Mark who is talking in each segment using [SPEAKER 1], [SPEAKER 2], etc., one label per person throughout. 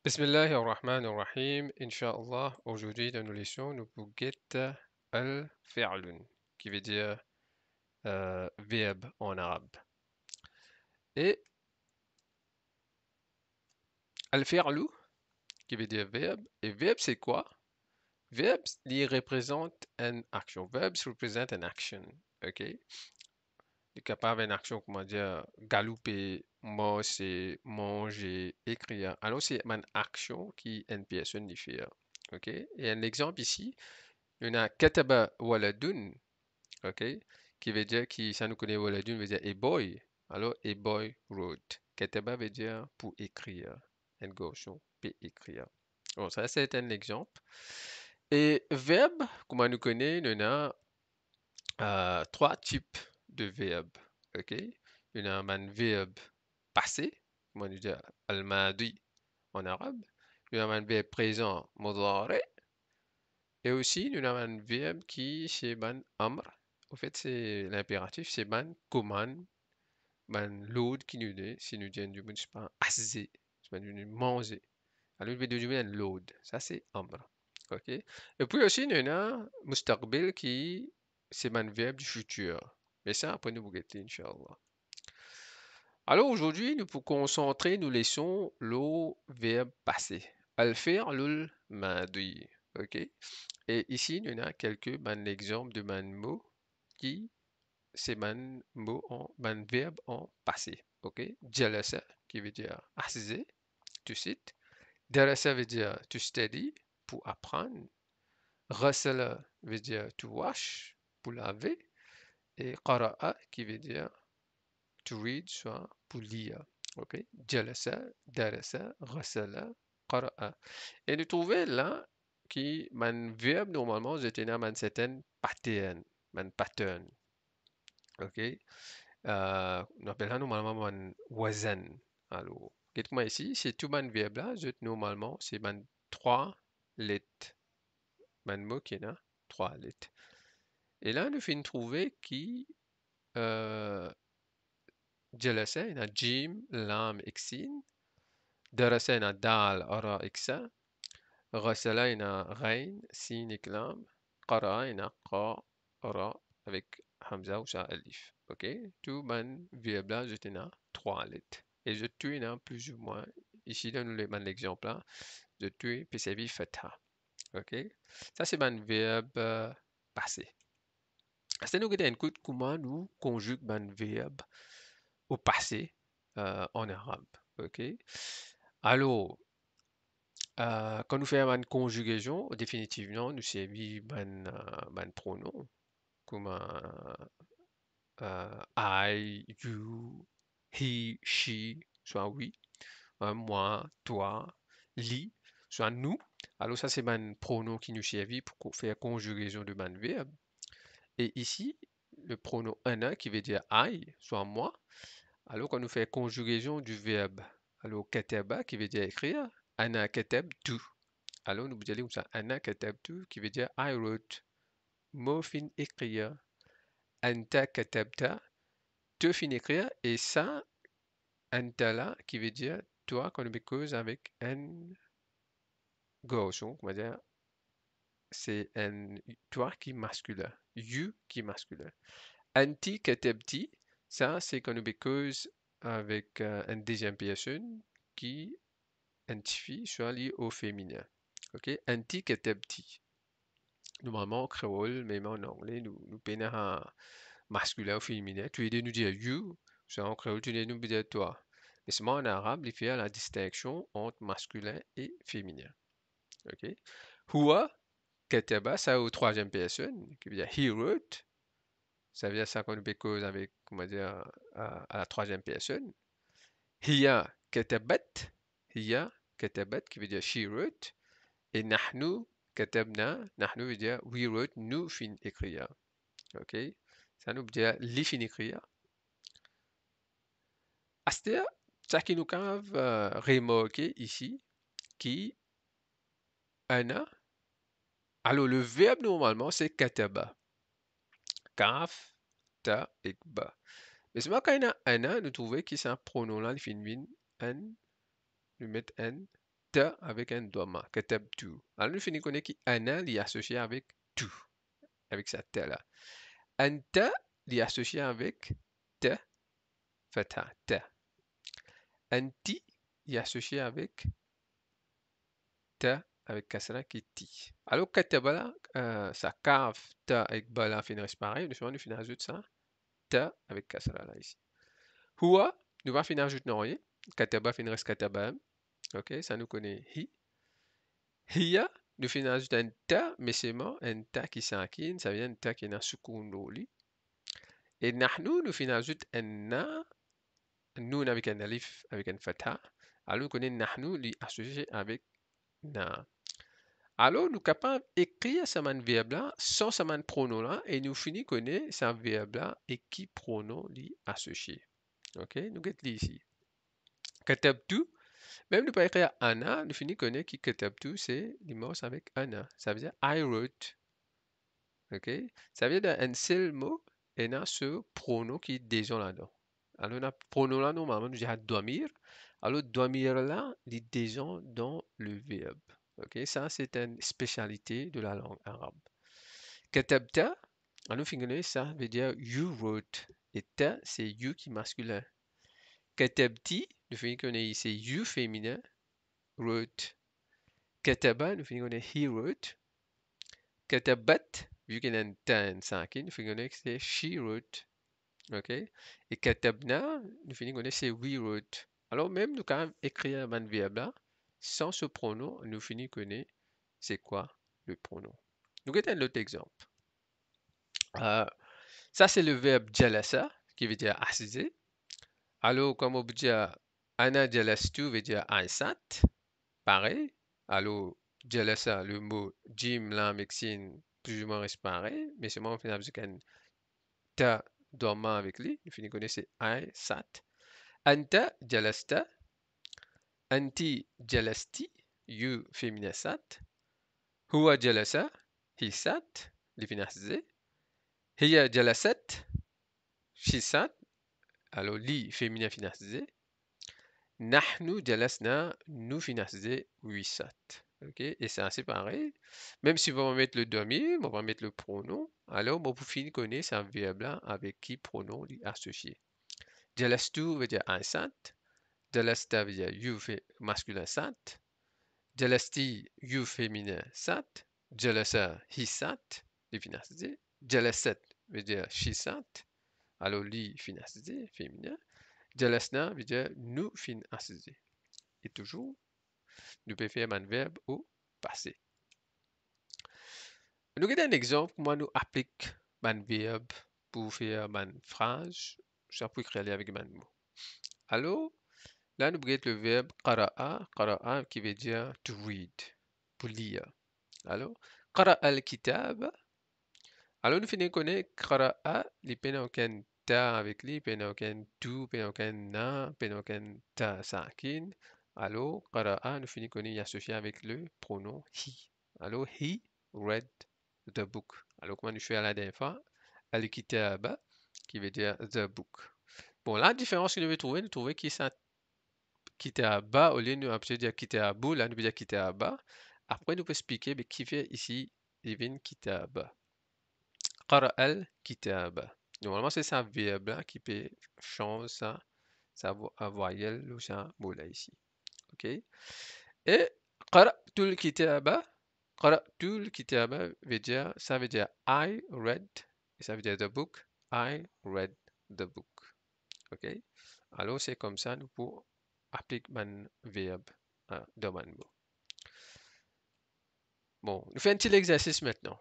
[SPEAKER 1] Bismillahirrahmanirrahim. Inch'Allah, aujourd'hui dans nos leçons, nous pouvons al-fi'lun, qui veut dire verbe en arabe. Et al-fi'lu, qui veut dire verbe. Et verbe, c'est quoi? Verbe, il représente une action. Verbs represent an action. OK? Il est capable d'une action, comment dire, galoper, marcher, manger, écrire. Alors, c'est une action qui est une personne différente. OK? Et un exemple ici, il y en a kataba waladun. OK? Qui veut dire, ça nous connaît, waladun veut dire a boy. Alors, a boy wrote. Kataba veut dire pour écrire. Un garçon peut écrire. Bon, ça, c'est un exemple. Et verbe, comme on nous connaît, il y en a trois types de verbes. OK? Il y en a un verbe passé, comme on dit al-madi en arabe. Il y en a un verbe présent, mudari. Et aussi, il y a un verbe qui, c'est ban amr. En fait, c'est l'impératif, c'est ban commande, ban load qui nous dit, si nous disons du monde, c'est pas assez, c'est pas du manger. Alors, il veut dire un load. Ça, c'est amr. OK? Et puis aussi, il y en a mustaqbil qui, c'est ban verbe du futur. Mais ça, après, nous vous guetter, Inch'Allah. Alors, aujourd'hui, nous pour concentrer, nous laissons le verbe passé. Al-fi'lul madi. OK? Et ici, il y en a quelques exemples de mots qui, c'est mots en, verbe en passé. OK? Jalasa, qui veut dire assiser, to sit. Darasa veut dire to study, pour apprendre. Ghasala veut dire to wash, pour laver. Et qara'a, qui veut dire to read, soit pour lire. OK? Jalasa, darasa, ghasala, qara'a. Et nous trouvons là qui, man verbe normalement, je tenais man certain pattern. OK? On appelle ça normalement man wazan. Alors, qu'est-ce ici? C'est tout man verbe là, je normalement, c'est man trois lettres. Man mot qui est là, trois lettres. Et là, nous finissons trouver qui, euh, jalasa, il y a jim, lam, xin. Darasa, il y a dal, ara, xa. غسل هنا غين سين كلام قرأ هنا قا را avec Hamza ou ça alif. OK? Tout man verbe je t'en trois lettres. Et je tue là plus ou moins. Ici, dans l'exemple là, je tue puis c'est fatha. OK? Ça, c'est man verbe passé. C'est nous qui écoute comment nous conjugue man verbe au passé en arabe. OK? Alors, quand nous faisons une conjugaison, définitivement, nous servons un pronom comme I, you, he, she, soit oui, moi, toi, lui, soit nous. Alors ça, c'est un pronom qui nous servent pour faire conjugaison de un verbe. Et ici, le pronom ana qui veut dire I, soit moi. Alors quand nous faisons conjugaison du verbe, alors kataba qui veut dire écrire, ana katabtu. Alors, nous allons ça. Anna katabtu, qui veut dire I wrote. Mo fin écrire. Anta katabta, te fin écrire. Et ça, anta là, qui veut dire toi, qu'on cause avec un garçon, on va dire, c'est un toi qui est masculin. You qui est masculin. Anti katabti, ça, c'est qu'on cause avec une deuxième personne qui identifie soit lié au féminin. OK? Anti katabti. Normalement, en créole, même en anglais, nous peinons à masculin ou féminin. Tu es nous dire you, soit en créole, tu es nous dire toi. Mais seulement en arabe, il fait la distinction entre masculin et féminin. OK? Huwa, kataba, ça au troisième personne, qui veut dire he wrote. Ça veut dire ça qu'on peut cause avec, comment dire, à la troisième personne. Hiya, katabat. Hiya, katabat, qui veut dire she wrote. Et nahnu, katabna, nahnu veut dire we wrote, nous fin écrire. OK? Ça nous veut dire li fin écrire. Astea, ça qui nous cave remarquer ici, qui ana. Alors le verbe normalement c'est kataba. Kaf, ta, et ba. Mais c'est quand il y a ana, nous trouvons que c'est un pronom là, il finit an, nous met n. te avec un doma, katabtu. Alors, nous finissons connaître qu'ana est associé avec tu, avec sa te là. Anta est associé avec te, fatha, te. Anti est associé avec te, avec kasra qui est ti. Alors, kataba là, ça kaf, te avec bala finissent pareil. Nous finissons ajouter ça, te avec kasra là ici. Huwa, nous va finir ajouter non rien. Kataba finissent kataba. Ok, ça nous connaît hi. Hiya, nous finissons ajouter un ta, mais c'est moi, un ta qui s'inquiète, ça vient un ta qui est dans sukun loli. Et nahnu, nous finissons ajouter un na, nous avec un alif, avec un fatha. Alors, nous connaissons nahnu, li associé avec na. Alors, nous sommes capables d'écrire ce verbe là sans ce pronom là et nous finissons connaître ce verbe là et qui pronom li associé. Ok, nous allons ici. Katabtu, même nous pas écrire Anna, nous finissons connaître qui katabtu c'est l'immense avec Anna. Ça veut dire I wrote. Ok, ça veut dire un seul mot et on a ce pronom qui est déjà là-dedans. Alors, on a pronom là normalement nous disons doamir. Alors, doamir là, il est déjà dans le verbe. Ok, ça c'est une spécialité de la langue arabe. Katabta, en finlandais, ça veut dire you wrote. Et ta, c'est you qui est masculin. Katabti, nous finlandais, c'est you féminin, wrote. Kataba, nous finlandais, he wrote. Katabat, vu qu'il y a un ta, un sakin, nous finlandais, c'est she wrote. Ok? Et katabna, nous finlandais, c'est we wrote. Alors même, nous quand même écrire un verbe là, sans ce pronom, nous finissons connaître c'est quoi le pronom. Nous avons un autre exemple. Euh, Ça, c'est le verbe jalasa, qui veut dire assiser. Alors, comme on peut dire, ana jalastu veut dire ansat, pareil. Alors, jalasa, le mot jim, lam, mexine, plus ou moins reste pareil, mais c'est moi, on fait avec un ta dormant avec lui. Il finit connaître c'est ansat. Anta jalasta, anti jalasti, you féminin sat. Huwa jalasa, he sat, il finit assiser. Hiya jalasat, she sat. Alors, li féminin finalisé. Nahnu jalasna, nous finalisé wisat. Ok, et c'est assez pareil. Même si on va mettre le demi, on va mettre le pronom. Alors, on peut finir connaître un verbe là avec qui pronom est associé. Jalastu veut dire un sat. Jalasta veut dire you masculin sat. Jalasti, you féminin sat. Jalasa, he sat, les finalisé. Jalasat veut dire she sat. Alors, li finalisé, féminin. Jalasna veut dire nous fin assisé. Et toujours, nous pouvons faire un verbe au passé. Nous avons un exemple, moi nous applique un verbe pour faire une phrase, ça peut créer avec un mot. Alors, là nous avons le verbe qara'a qui veut dire to read, pour lire. Alors, qara'a al-kitab. Alors nous finissons connaître qara'a, les peines aucun ta avec lui, peine aucun tu, peine aucun na, peine aucun ta sakin. Alors, qara'a, nous finissons connaître associé avec le pronom he. Alors, he read the book. Alors, comment nous faisons à la dernière fois? Al-kitaba, qui veut dire the book. Bon, la différence que nous trouvons qui ça kitaba, au lieu de nous dire kitabu, là nous pouvons dire kitaba. Après, nous pouvons expliquer mais qui fait ici, even kitaba. Qara al-kitaba. Normalement, c'est ça verbe là qui peut changer ça voyelle ou ça mot là ici. OK? Et qara'tul kitaba, qara'tul kitaba veut dire, ça veut dire I read, et ça veut dire the book, I read the book. OK? Alors, c'est comme ça, nous pouvons appliquer un verbe dans un mot. Bon, nous faisons un petit exercice maintenant.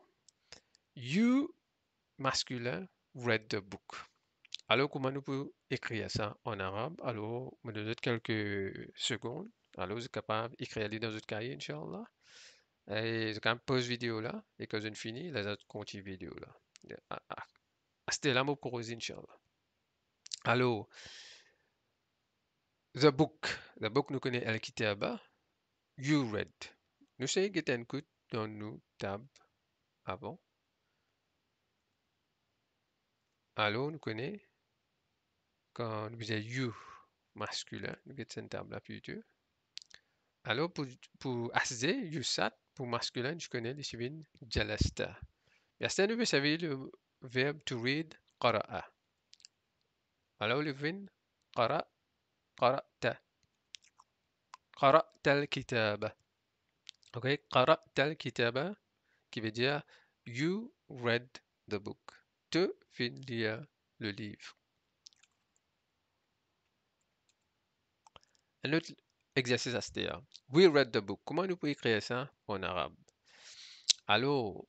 [SPEAKER 1] You, masculin, read the book. Alors, comment nous pouvons écrire ça en arabe? Alors, je me donne quelques secondes. Alors, vous êtes capable d'écrire dans votre cahier, Inch'Allah. Et je quand pause vidéo là. Et quand je finis, là, je continue vidéo là. C'était là mon projet, Inch'Allah. Alors, the book. The book, nous connaissons Al-Kitaba. You read. Nous savons que un coup dans nos tables avant. Alors, nous connaissons quand nous disons you masculin, nous avons une table là plutôt. Alors, pour Asde, Yusat, pour masculin, je connais les civils, Jalasta. Yasta, nous savez le verbe to read, qara'a. Alors, le vin, qara, qara'ta, qara'ta al-kitaba. Ok, qara'ta al-kitaba, qui veut dire you read the book. Tu viens lire le livre. Un autre exercice à faire. We read the book. Comment nous pouvons écrire ça en arabe? Alors,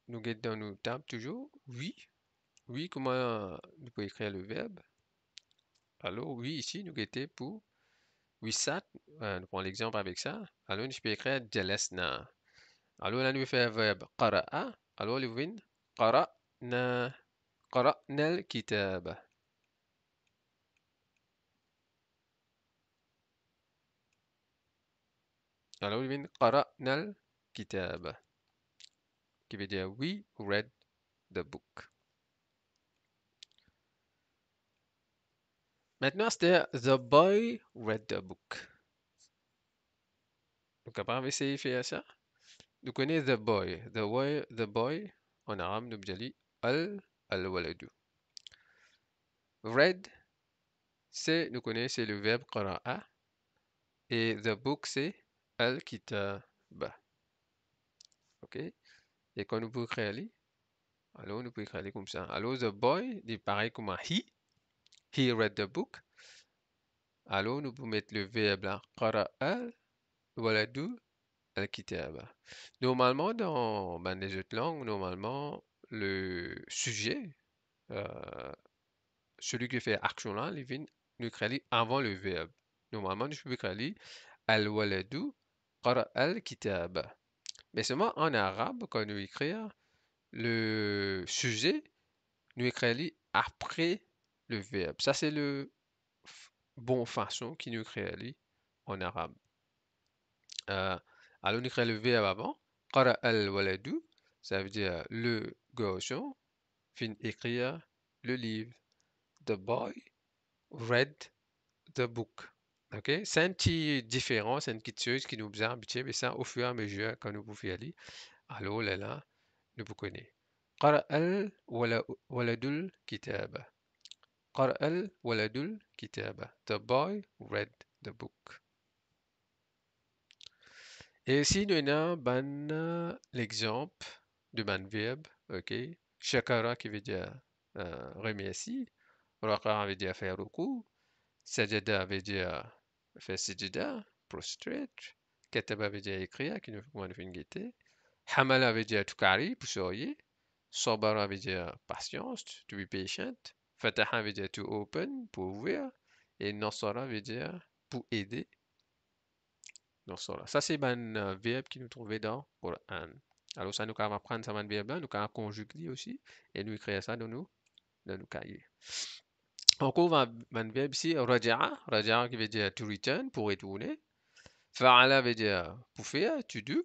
[SPEAKER 1] nous dans nos tables toujours. Oui. Oui, comment nous pouvons écrire le verbe? Alors, oui, ici, nous guettons pour we sat. Nous prenons l'exemple avec ça. Alors, nous pouvons écrire jalasna. Alors, là, nous faisons le verbe qara'a. Alors, le vin qara'na. Qara'na al-kitaba. Alors, le vin qara'na al-kitaba. Qui veut dire we read the book. Maintenant, c'était The boy read the book. Donc, capable d'essayer de faire ça? Nous connaissons The boy, en arabe, nous disons al-waladu. Read, c'est, nous connaissons, c'est le verbe qara'a. Et the book, c'est al-kitaba. OK? Et quand nous pouvons créer, alors nous pouvons créer comme ça. Alors, the boy, dit pareil comme un he read the book. Alors, nous pouvons mettre le verbe là, qara'a al-waladu al-kitaba. Normalement, dans ben, les autres langues, normalement, le sujet, euh, celui qui fait action là, il vient nous créer avant le verbe. Normalement, nous pouvons créer al-waladu qara al-kitaba. Mais seulement en arabe, quand nous écrivons le sujet, nous écrivons après le verbe. Ça, c'est le bon façon qui nous crée en arabe. Euh, alors, on écrit le verbe avant. Qara al-waladu, ça veut dire le garçon fin écrire le livre. The boy read the book. OK? C'est une petite différence, c'est une petite chose qui nous a habitués, mais ça, au fur et à mesure, quand nous pouvons y aller, alors là, nous vous connaissons. قرأ الولد الكتاب. قرأ الولد الكتاب. The boy read the book. Et ici, nous avons l'exemple de ban verbe, ok? Shakara qui veut dire remercie, Raka veut dire faire recours, Sajada veut dire faire sijida, prostrate, Kataba veut dire écrire, qui nous fait une gaieté, Hamala veut dire tukari, pour sourire, Sabara veut dire patience, to be patient, Fataha veut dire to open, pour ouvrir, et Nasara veut dire pour aider. Donc, ça, c'est un verbe qui nous trouvait dans Quran. Alors, ça, nous allons apprendre ça, verbe là, nous allons conjuguer aussi, et nous écrire ça dans nos cahiers. Encore un verbe ici, raja'a, raja'a qui veut dire to return, pour retourner. Fa'ala veut dire pour faire, to do.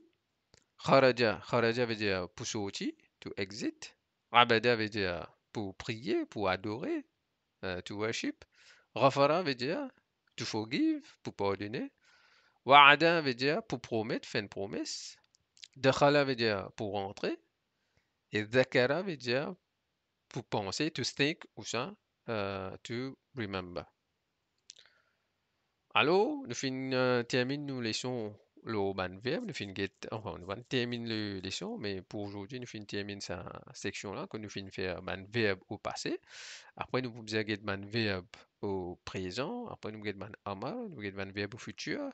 [SPEAKER 1] Kharaja, kharaja veut dire pour sortir, to exit. Abada veut dire pour prier, pour adorer, to worship. Ghafara veut dire to forgive, pour pardonner. Wa'ada veut dire pour promettre, faire une promesse. Dakhala veut dire pour rentrer. Et Dhakara veut dire pour penser, to think ou ça, to remember. Alors, nous termine nos leçons le ban verbe, nous enfin, nous termine le leçon, mais pour aujourd'hui, nous termine sa section-là, que nous faire ban verbe au passé. Après, nous pouvons dire ban verbe au présent. Après, nous ban amar, nous ban verbe au futur.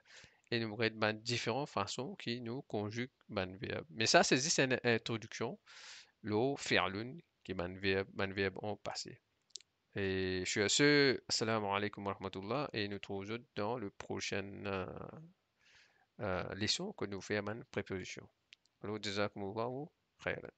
[SPEAKER 1] Et nous ban différentes façons qui nous conjuguent ban verbe. Mais ça, c'est juste une introduction. Le fi'lun qui est ban verbe en passé. Et je suis à ce. Assalamu alaikum wa rahmatullah. Et nous trouvons dans le prochain leçon que nous faisons préposition. Alors, jazakumullahu khairan.